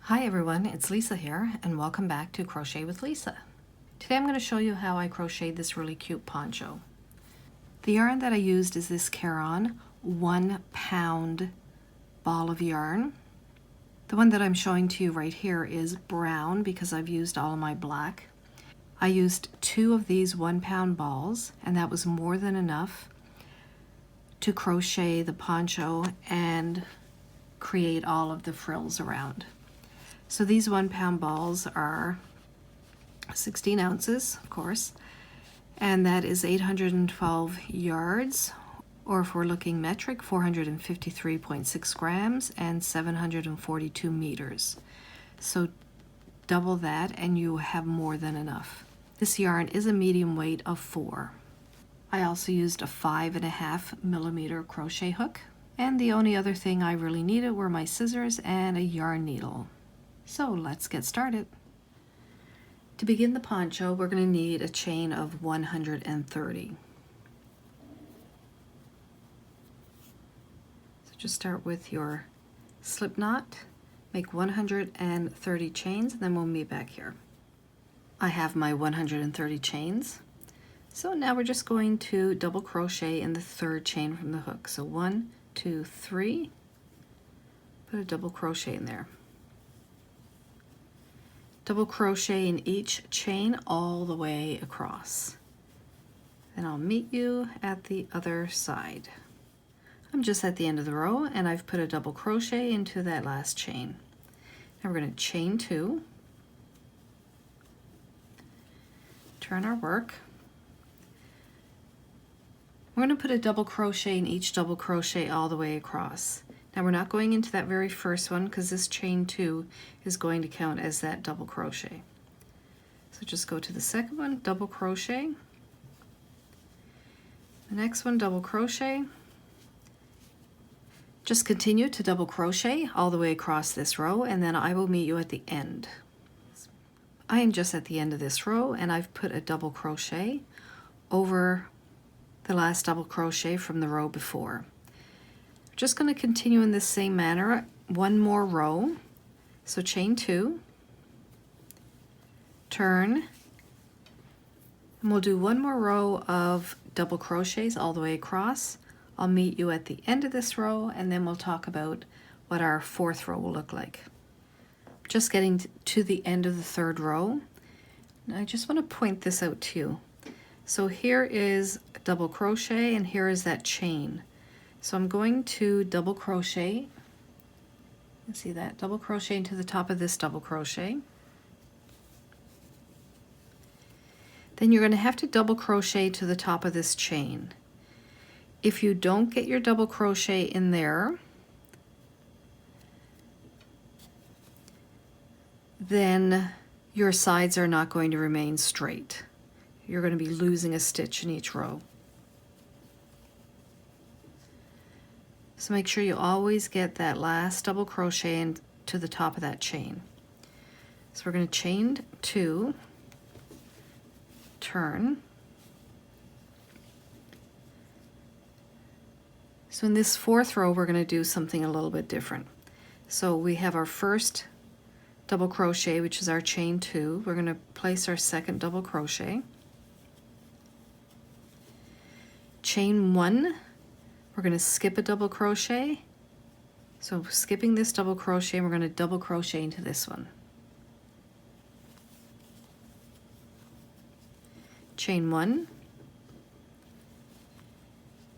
Hi everyone, it's Lisa here and welcome back to Crochet with Lisa. Today I'm going to show you how I crocheted this really cute poncho. The yarn that I used is this Caron 1 pound ball of yarn. The one that I'm showing to you right here is brown because I've used all of my black. I used 2 of these 1 pound balls and that was more than enough to crochet the poncho and create all of the frills around. So these 1 pound balls are 16 ounces, of course, and that is 812 yards, or if we're looking metric, 453.6 grams and 742 meters. So double that and you have more than enough. This yarn is a medium weight of 4. I also used a 5.5 millimeter crochet hook, and the only other thing I really needed were my scissors and a yarn needle. So let's get started. To begin the poncho, we're going to need a chain of 130. So just start with your slip knot, make 130 chains, and then we'll meet back here. I have my 130 chains. So now we're just going to double crochet in the 3rd chain from the hook. So 1, 2, 3, put a double crochet in there. Double crochet in each chain all the way across. Then I'll meet you at the other side. I'm just at the end of the row and I've put a double crochet into that last chain. Now we're going to chain 2, turn our work. We're going to put a double crochet in each double crochet all the way across. Now we're not going into that very first one because this chain 2 is going to count as that double crochet. So just go to the second one, double crochet. The next one, double crochet. Just continue to double crochet all the way across this row and then I will meet you at the end. I am just at the end of this row and I've put a double crochet over the last double crochet from the row before. Just going to continue in this same manner, one more row. So chain 2, turn, and we'll do one more row of double crochets all the way across. I'll meet you at the end of this row and then we'll talk about what our 4th row will look like. Just getting to the end of the 3rd row. And I just want to point this out to you. So here is a double crochet and here is that chain. So I'm going to double crochet, you see that, double crochet into the top of this double crochet. Then you're going to have to double crochet to the top of this chain. If you don't get your double crochet in there, then your sides are not going to remain straight. You're going to be losing a stitch in each row. So make sure you always get that last double crochet into the top of that chain. So we're going to chain 2, turn. So in this 4th row, we're going to do something a little bit different. So we have our first double crochet, which is our chain 2. We're going to place our 2nd double crochet. Chain 1. We're going to skip a double crochet. So skipping this double crochet, we're going to double crochet into this one. Chain 1.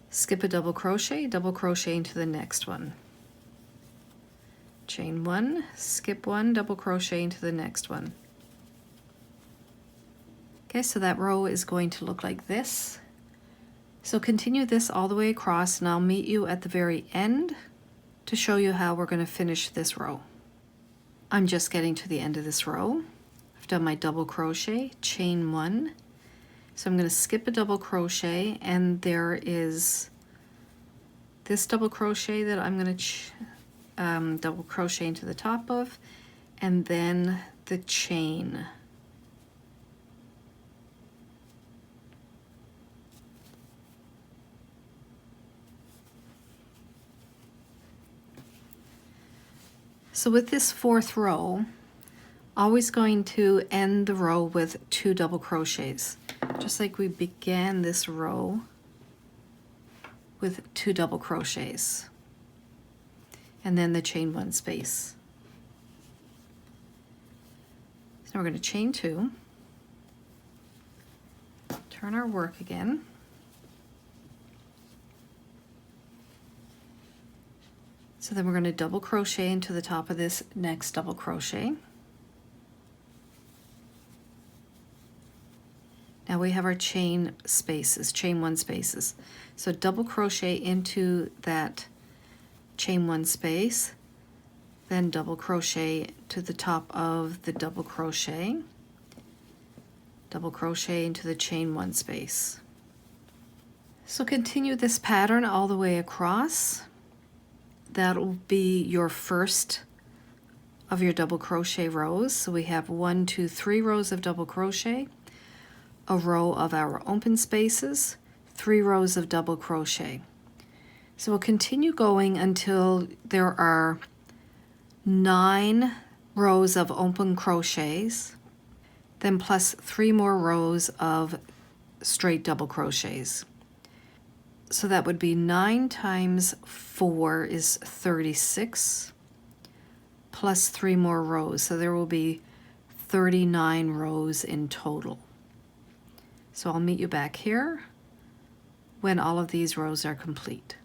Skip a double crochet into the next one. Chain 1, skip 1, double crochet into the next one. Okay, so that row is going to look like this. So continue this all the way across and I'll meet you at the very end to show you how we're going to finish this row. I'm just getting to the end of this row. I've done my double crochet, chain 1. So I'm going to skip a double crochet and there is this double crochet that I'm going to double crochet into the top of, and then the chain. So with this 4th row, always going to end the row with 2 double crochets, just like we began this row with 2 double crochets, and then the chain 1 space. So we're going to chain 2, turn our work again, so then we're going to double crochet into the top of this next double crochet. Now we have our chain spaces, chain 1 spaces. So double crochet into that chain 1 space, then double crochet to the top of the double crochet into the chain 1 space. So continue this pattern all the way across. That'll be your first of your double crochet rows. So we have 1, 2, 3 rows of double crochet, a row of our open spaces, 3 rows of double crochet. So we'll continue going until there are 9 rows of open crochets, then plus 3 more rows of straight double crochets. So that would be 9 times 4 is 36, plus 3 more rows. So there will be 39 rows in total. So I'll meet you back here when all of these rows are complete.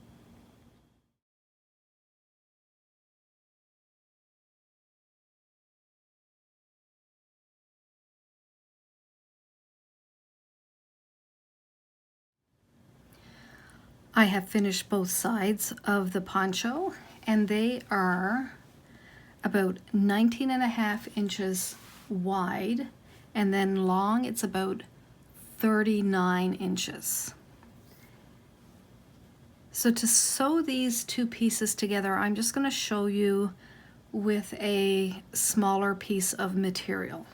I have finished both sides of the poncho, and they are about 19.5 inches wide, and then long it's about 39 inches. So to sew these 2 pieces together, I'm just going to show you with a smaller piece of material.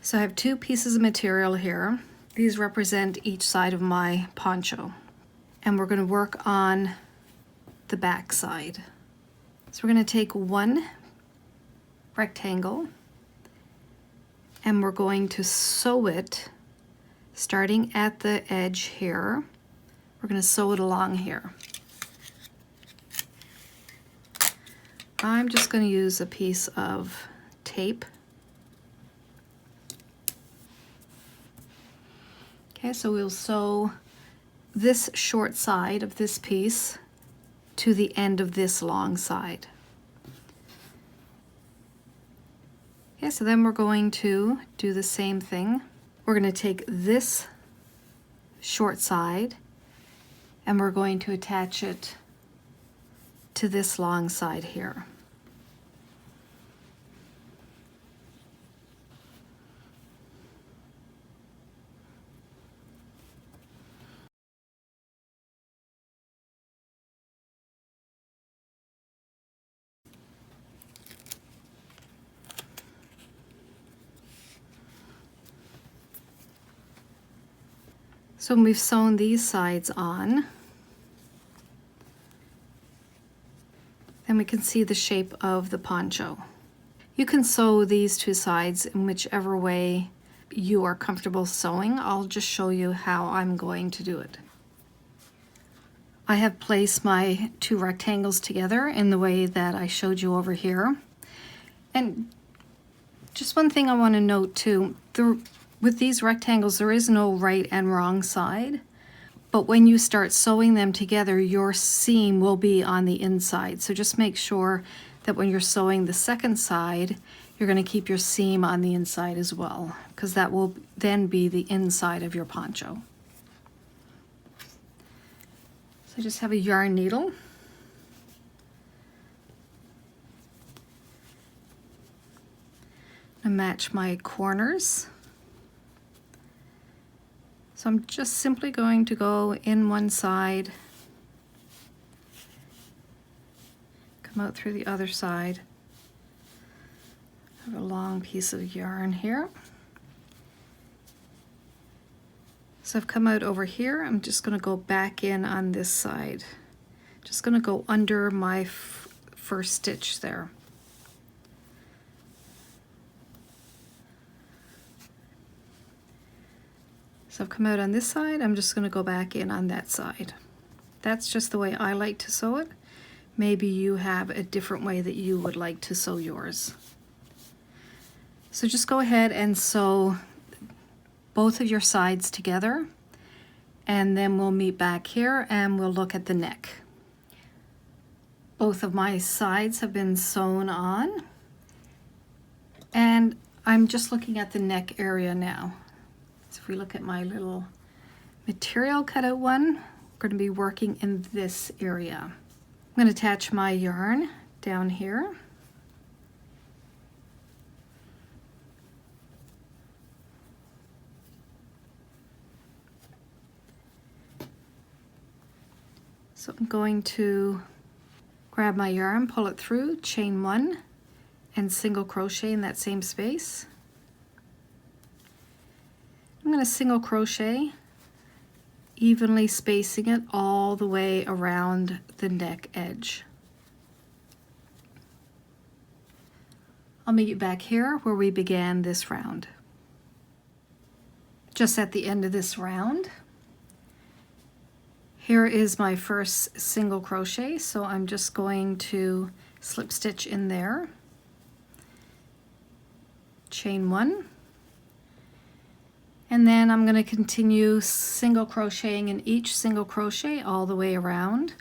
So I have 2 pieces of material here. These represent each side of my poncho. And we're going to work on the back side. So we're going to take 1 rectangle and we're going to sew it starting at the edge here. We're going to sew it along here. I'm just going to use a piece of tape. Okay, so we'll sew this short side of this piece to the end of this long side. Okay, so then we're going to do the same thing. We're going to take this short side and we're going to attach it to this long side here. So when we've sewn these sides on, then we can see the shape of the poncho. You can sew these 2 sides in whichever way you are comfortable sewing. I'll just show you how I'm going to do it. I have placed my 2 rectangles together in the way that I showed you over here. And just one thing I want to note too, with these rectangles, there is no right and wrong side, but when you start sewing them together, your seam will be on the inside. So just make sure that when you're sewing the second side, you're going to keep your seam on the inside as well, because that will then be the inside of your poncho. So I just have a yarn needle. I match my corners. So I'm just simply going to go in one side, come out through the other side. I have a long piece of yarn here. So I've come out over here. I'm just going to go back in on this side. Just going to go under my first stitch there. So I've come out on this side. I'm just going to go back in on that side. That's just the way I like to sew it. Maybe you have a different way that you would like to sew yours. So just go ahead and sew both of your sides together, and then we'll meet back here and we'll look at the neck. Both of my sides have been sewn on, and I'm just looking at the neck area now. So if we look at my little material cutout one, we're going to be working in this area. I'm going to attach my yarn down here. So I'm going to grab my yarn, pull it through, chain one, and single crochet in that same space. I'm going to single crochet, evenly spacing it all the way around the neck edge. I'll meet you back here where we began this round. Just at the end of this round, here is my first single crochet, so I'm just going to slip stitch in there, chain one, and then I'm going to continue single crocheting in each single crochet all the way around.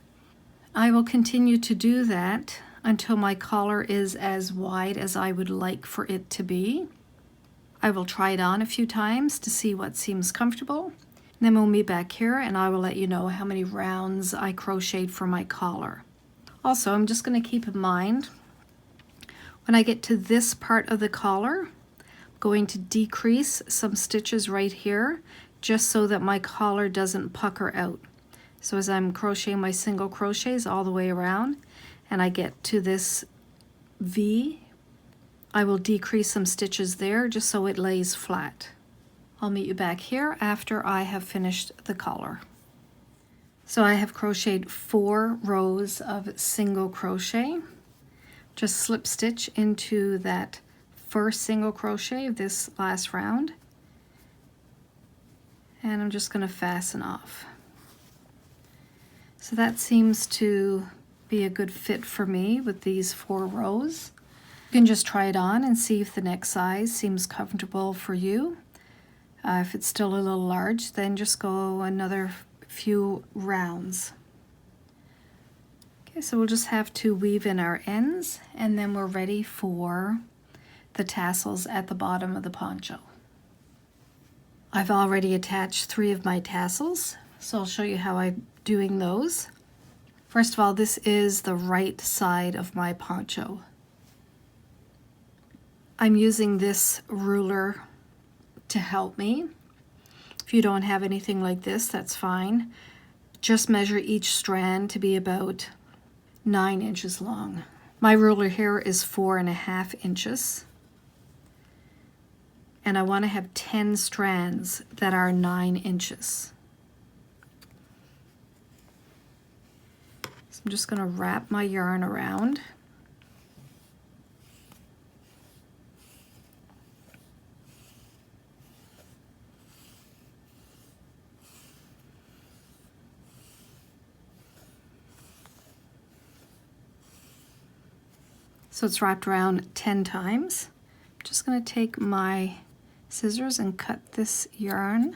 I will continue to do that until my collar is as wide as I would like for it to be. I will try it on a few times to see what seems comfortable. Then we'll meet back here and I will let you know how many rounds I crocheted for my collar. Also, I'm just going to keep in mind, when I get to this part of the collar, I'm going to decrease some stitches right here just so that my collar doesn't pucker out. So as I'm crocheting my single crochets all the way around and I get to this V, I will decrease some stitches there just so it lays flat. I'll meet you back here after I have finished the collar. So I have crocheted 4 rows of single crochet. Just slip stitch into that first single crochet of this last round. And I'm just going to fasten off. So that seems to be a good fit for me with these 4 rows. You can just try it on and see if the neck size seems comfortable for you. If it's still a little large, then just go another few rounds. Okay, so we'll just have to weave in our ends, and then we're ready for the tassels at the bottom of the poncho. I've already attached 3 of my tassels, so I'll show you how I'm doing those. First of all, this is the right side of my poncho. I'm using this ruler to help me. If you don't have anything like this, that's fine. Just measure each strand to be about 9 inches long. My ruler here is 4.5 inches. And I want to have 10 strands that are 9 inches. So I'm just going to wrap my yarn around. So it's wrapped around 10 times. I'm just going to take my scissors and cut this yarn.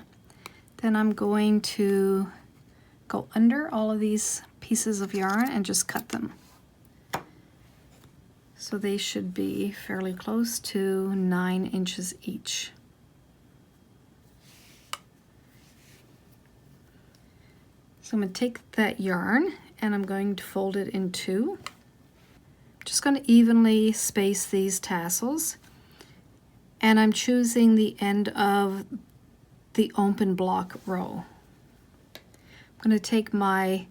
Then I'm going to go under all of these pieces of yarn and just cut them. So they should be fairly close to 9 inches each. So I'm going to take that yarn and I'm going to fold it in 2. Just going to evenly space these tassels, and I'm choosing the end of the open block row. I'm going to take my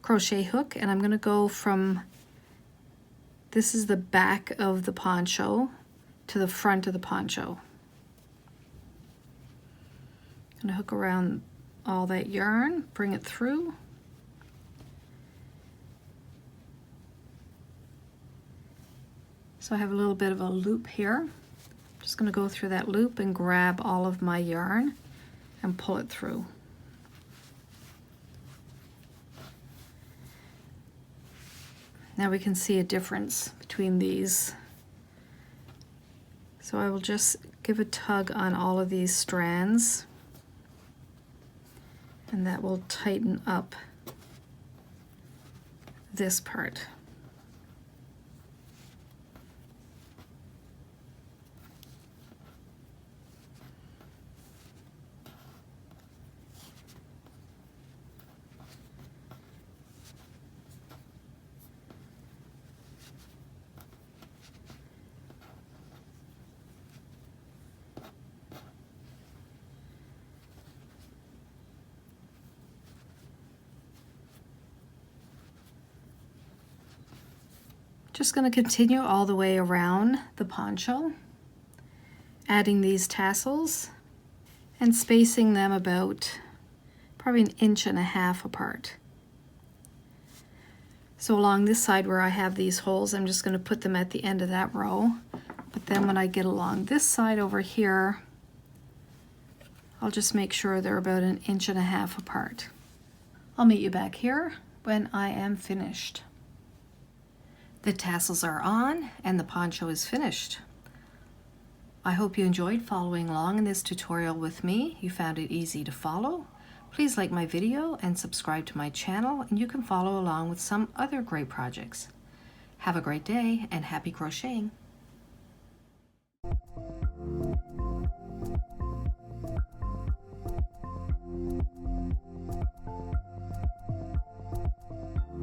crochet hook and I'm going to go from, this is the back of the poncho, to the front of the poncho. I'm going to hook around all that yarn, bring it through. So I have a little bit of a loop here. I'm just going to go through that loop and grab all of my yarn and pull it through. Now we can see a difference between these. So I will just give a tug on all of these strands, and that will tighten up this part. Just going to continue all the way around the poncho, adding these tassels and spacing them about probably 1.5 inches apart. So along this side where I have these holes, I'm just going to put them at the end of that row. But then when I get along this side over here, I'll just make sure they're about 1.5 inches apart. I'll meet you back here when I am finished. The tassels are on and the poncho is finished. I hope you enjoyed following along in this tutorial with me. You found it easy to follow. Please like my video and subscribe to my channel, and you can follow along with some other great projects. Have a great day and happy crocheting!